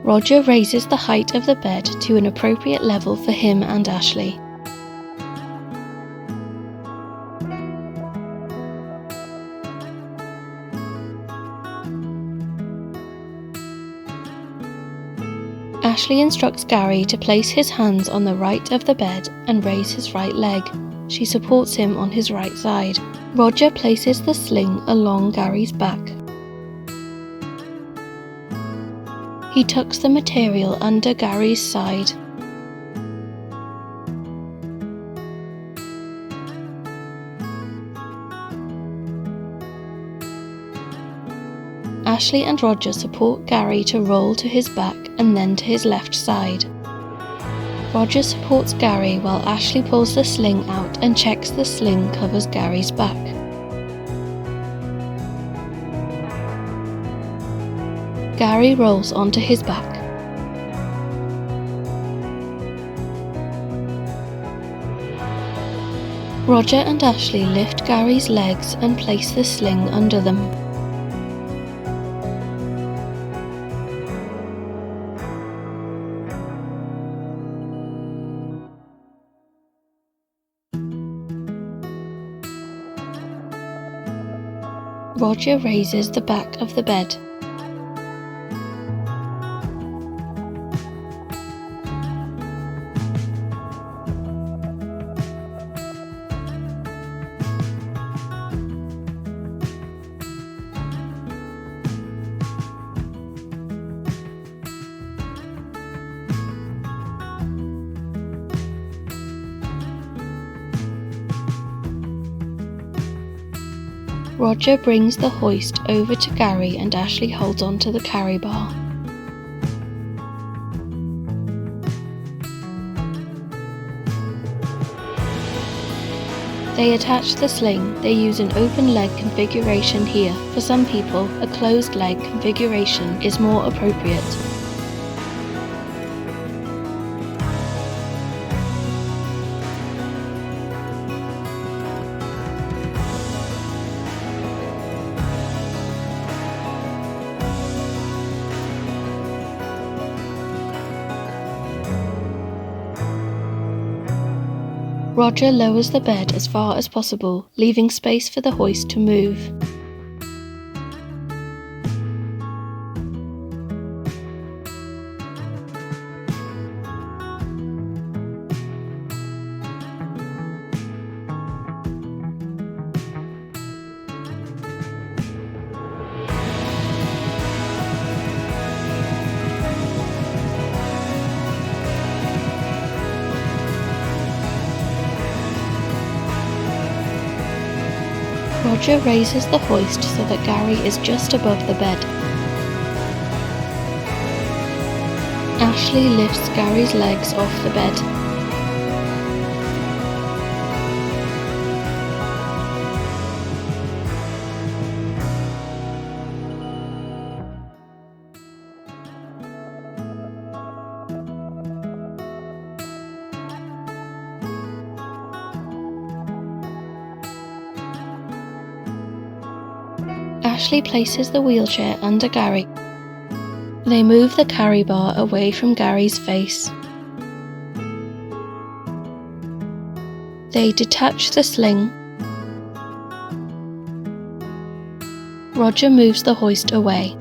Roger raises the height of the bed to an appropriate level for him and Ashleigh. Ashleigh instructs Gary to place his hands on the right of the bed and raise his right leg. She supports him on his right side. Roger places the sling along Gary's back. He tucks the material under Gary's side. Ashleigh and Roger support Gary to roll to his back and then to his left side. Roger supports Gary while Ashleigh pulls the sling out and checks the sling covers Gary's back. Gary rolls onto his back. Roger and Ashleigh lift Gary's legs and place the sling under them. Roger raises the back of the bed. Roger brings the hoist over to Gary and Ashleigh holds onto the carry bar. They attach the sling. They use an open leg configuration here. For some people, a closed leg configuration is more appropriate. Roger lowers the bed as far as possible, leaving space for the hoist to move. Roger raises the hoist so that Gary is just above the bed. Ashleigh lifts Gary's legs off the bed. Ashleigh places the wheelchair under Gary. They move the carry bar away from Gary's face. They detach the sling. Roger moves the hoist away.